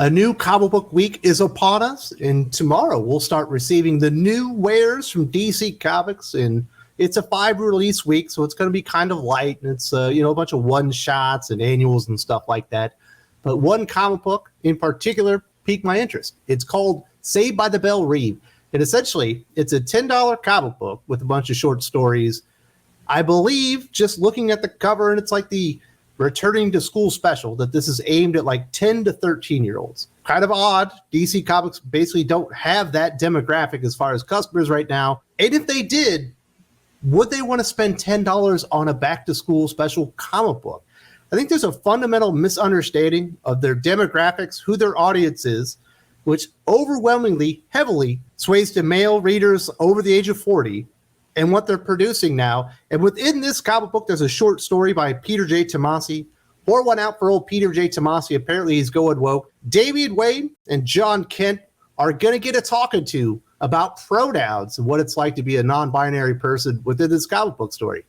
A new comic book week is upon us, and tomorrow we'll start receiving the new wares from DC Comics, and it's a 5 release week, so it's going to be kind of light, and it's a bunch of one-shots and annuals and stuff like that. But one comic book in particular piqued my interest. It's called Saved by the Belle Reve, and essentially it's a $10 comic book with a bunch of short stories. I believe, just looking at the cover, and it's like the returning to school special, that this is aimed at like 10 to 13-year-olds. Kind of odd. DC Comics basically don't have that demographic as far as customers right now. And if they did, would they want to spend $10 on a back-to-school special comic book? I think there's a fundamental misunderstanding of their demographics, who their audience is, which overwhelmingly, heavily sways to male readers over the age of 40, and what they're producing now. And within this comic book, there's a short story by Peter J. Tomasi. Pour one out for old Peter J. Tomasi. Apparently he's going woke. Damian Wayne and John Kent are going to get a talking to about pronouns and what it's like to be a non-binary person within this comic book story.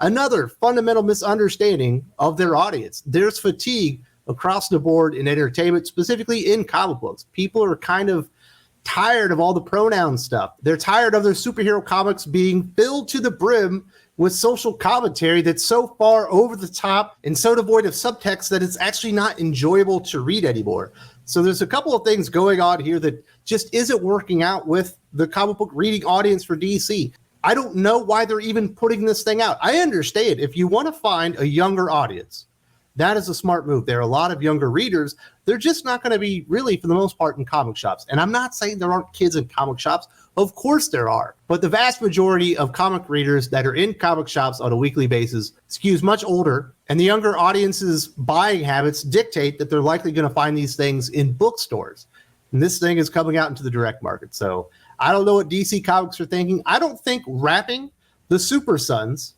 Another fundamental misunderstanding of their audience. There's fatigue across the board in entertainment, specifically in comic books. People are kind of tired of all the pronoun stuff. They're tired of their superhero comics being filled to the brim with social commentary that's so far over the top and so devoid of subtext that it's actually not enjoyable to read anymore. So there's a couple of things going on here that just isn't working out with the comic book reading audience for DC. I don't know why they're even putting this thing out. I understand if you want to find a younger audience, that is a smart move. There are a lot of younger readers. They're just not going to be really, for the most part, in comic shops. And I'm not saying there aren't kids in comic shops. Of course there are. But the vast majority of comic readers that are in comic shops on a weekly basis skews much older. And the younger audience's buying habits dictate that they're likely going to find these things in bookstores. And this thing is coming out into the direct market. So I don't know what DC Comics are thinking. I don't think wrapping the Super Sons,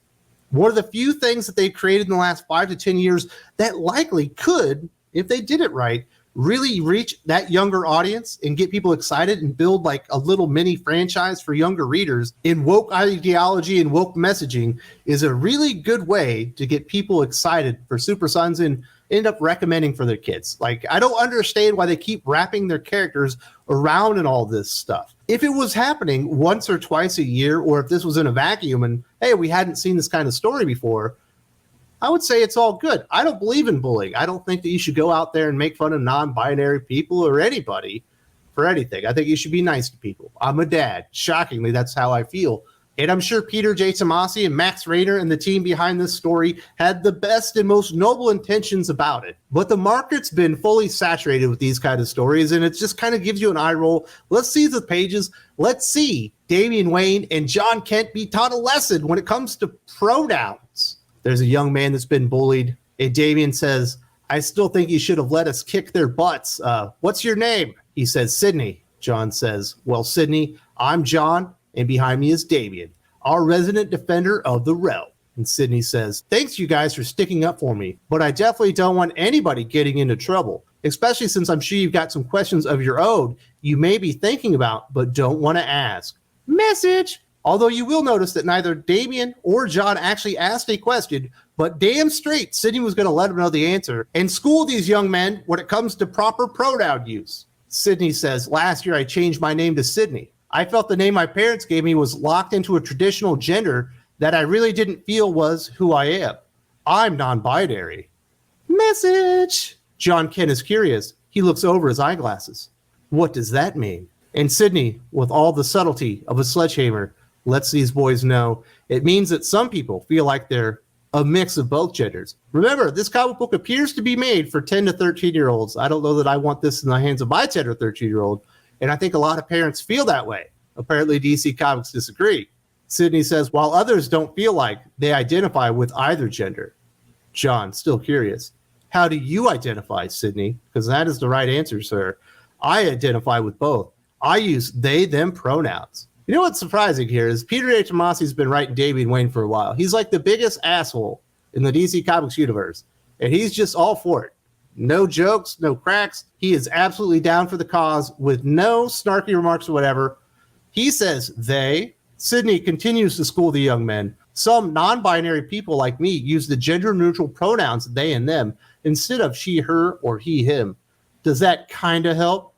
one of the few things that they've created in the last 5 to 10 years that likely could, if they did it right, really reach that younger audience and get people excited and build like a little mini franchise for younger readers in woke ideology and woke messaging is a really good way to get people excited for Super Sons and end up recommending for their kids. Like, I don't understand why they keep wrapping their characters around and all this stuff. If it was happening once or twice a year, or if this was in a vacuum and, hey, we hadn't seen this kind of story before, I would say it's all good. I don't believe in bullying. I don't think that you should go out there and make fun of non-binary people or anybody for anything. I think you should be nice to people. I'm a dad. Shockingly, that's how I feel. And I'm sure Peter J. Tomasi and Max Rainer and the team behind this story had the best and most noble intentions about it. But the market's been fully saturated with these kind of stories, and it just kind of gives you an eye roll. Let's see the pages. Let's see Damian Wayne and John Kent be taught a lesson when it comes to pronouns. There's a young man that's been bullied, and Damian says, I still think you should have let us kick their butts. What's your name? He says, Sydney. John says, well, Sydney, I'm John, and behind me is Damian, our resident defender of the realm. And Sydney says, thanks you guys for sticking up for me, but I definitely don't want anybody getting into trouble, especially since I'm sure you've got some questions of your own you may be thinking about but don't want to ask. Message! Although you will notice that neither Damian or John actually asked a question, but damn straight, Sydney was going to let him know the answer and school these young men when it comes to proper pronoun use. Sydney says, last year I changed my name to Sydney. I felt the name my parents gave me was locked into a traditional gender that I really didn't feel was who I am. I'm non-binary. Message! John Kent is curious. He looks over his eyeglasses. What does that mean? And Sydney, with all the subtlety of a sledgehammer, lets these boys know it means that some people feel like they're a mix of both genders. Remember, this comic book appears to be made for 10 to 13-year-olds. I don't know that I want this in the hands of my 10 or 13-year-old, and I think a lot of parents feel that way. Apparently, DC Comics disagree. Sydney says, while others don't feel like they identify with either gender. John, still curious. How do you identify, Sydney? Because that is the right answer, sir. I identify with both. I use they, them pronouns. You know what's surprising here is Peter J. Tomasi's been writing Damian Wayne for a while. He's like the biggest asshole in the DC Comics universe, and he's just all for it. No jokes, no cracks. He is absolutely down for the cause with no snarky remarks or whatever. He says they. Sydney continues to school the young men. Some non-binary people like me use the gender-neutral pronouns they and them instead of she, her, or he, him. Does that kind of help?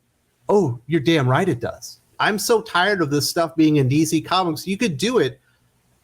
Oh, you're damn right it does. I'm so tired of this stuff being in DC Comics. You could do it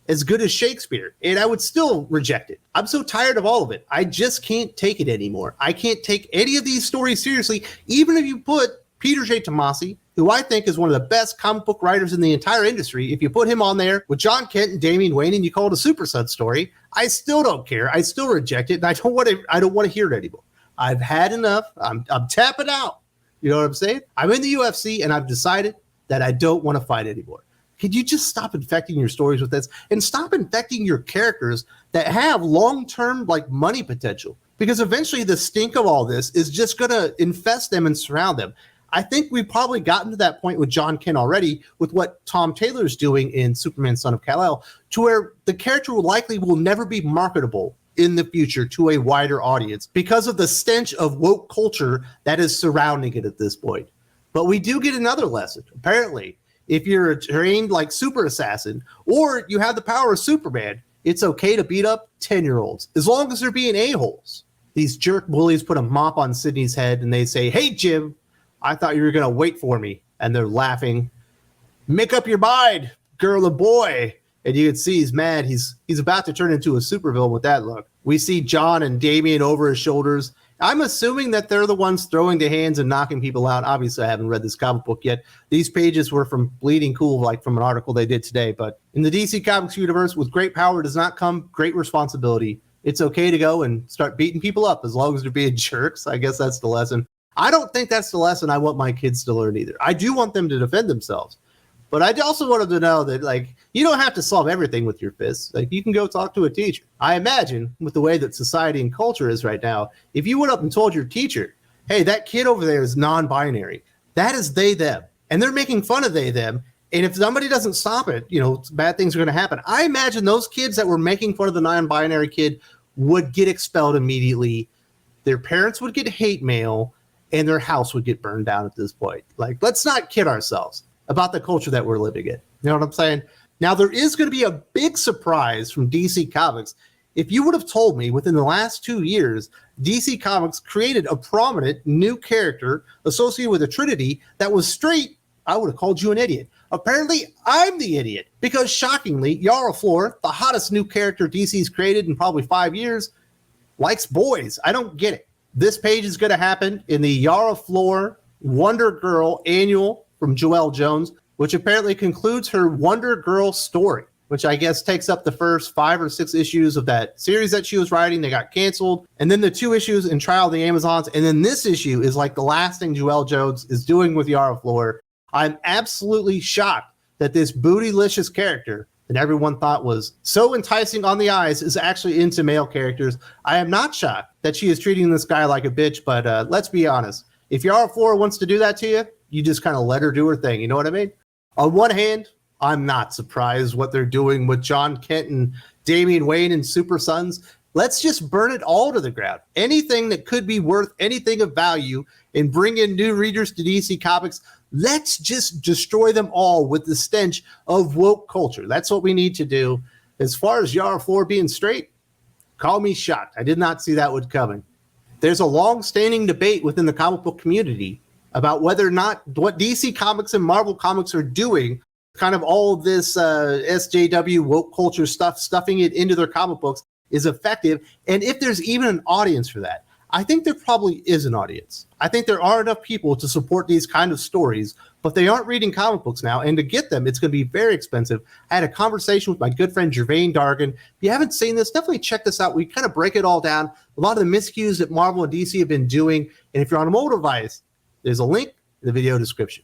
as good as Shakespeare, and I would still reject it. I'm so tired of all of it. I just can't take it anymore. I can't take any of these stories seriously, even if you put Peter J. Tomasi, who I think is one of the best comic book writers in the entire industry. If you put him on there with John Kent and Damian Wayne and you call it a Super Son story, I still don't care. I still reject it, and I don't want to hear it anymore. I've had enough. I'm tapping out. You know what I'm saying? I'm in the UFC, and I've decided that I don't want to fight anymore. Could you just stop infecting your stories with this and stop infecting your characters that have long-term like money potential? Because eventually the stink of all this is just going to infest them and surround them. I think we've probably gotten to that point with John Kent already with what Tom Taylor's doing in Superman Son of Kal-El, to where the character will never be marketable in the future to a wider audience because of the stench of woke culture that is surrounding it at this point. But we do get another lesson. Apparently, if you're a trained like super assassin or you have the power of Superman, it's okay to beat up 10-year-olds as long as they're being a-holes. These jerk bullies put a mop on Sydney's head and they say, "Hey, Jim, I thought you were going to wait for me." And they're laughing. "Make up your mind, girl or boy." And you can see he's mad. He's about to turn into a supervillain with that look. We see John and Damian over his shoulders. I'm assuming that they're the ones throwing the hands and knocking people out. Obviously, I haven't read this comic book yet. These pages were from Bleeding Cool, like from an article they did today. But in the DC Comics universe, with great power does not come great responsibility. It's okay to go and start beating people up as long as they're being jerks. I guess that's the lesson. I don't think that's the lesson I want my kids to learn either. I do want them to defend themselves. But I also want them to know that, like, you don't have to solve everything with your fists. Like, you can go talk to a teacher. I imagine, with the way that society and culture is right now, if you went up and told your teacher, "Hey, that kid over there is non-binary," that is they, them. And they're making fun of they, them. And if somebody doesn't stop it, bad things are going to happen. I imagine those kids that were making fun of the non-binary kid would get expelled immediately. Their parents would get hate mail, and their house would get burned down at this point. Like, let's not kid ourselves about the culture that we're living in. You know what I'm saying? Now, there is going to be a big surprise from DC Comics. If you would have told me within the last 2 years, DC Comics created a prominent new character associated with a Trinity that was straight, I would have called you an idiot. Apparently, I'm the idiot, because shockingly, Yara Flor, the hottest new character DC's created in probably 5 years, likes boys. I don't get it. This page is going to happen in the Yara Flor Wonder Girl annual from Joelle Jones, which apparently concludes her Wonder Girl story, which I guess takes up the first 5 or 6 issues of that series that she was writing. They got canceled. And then the 2 issues in Trial of the Amazons. And then this issue is like the last thing Joelle Jones is doing with Yara Flor. I'm absolutely shocked that this bootylicious character that everyone thought was so enticing on the eyes is actually into male characters. I am not shocked that she is treating this guy like a bitch, but let's be honest. If Yara Flor wants to do that to you, you just kind of let her do her thing. You know what I mean? On one hand, I'm not surprised what they're doing with John Kent and Damian Wayne and Super Sons. Let's just burn it all to the ground. Anything that could be worth anything of value and bring in new readers to DC Comics, let's just destroy them all with the stench of woke culture. That's what we need to do. As far as Yara Flor being straight, call me shocked. I did not see that one coming. There's a long-standing debate within the comic book community about whether or not what DC Comics and Marvel Comics are doing, kind of all of this SJW woke culture stuff, stuffing it into their comic books, is effective, and if there's even an audience for that. I think there probably is an audience. I think there are enough people to support these kind of stories, but they aren't reading comic books now, and to get them, it's going to be very expensive. I had a conversation with my good friend Jervain Dargan. If you haven't seen this, definitely check this out. We kind of break it all down, a lot of the miscues that Marvel and DC have been doing, and if you're on a mobile device, there's a link in the video description.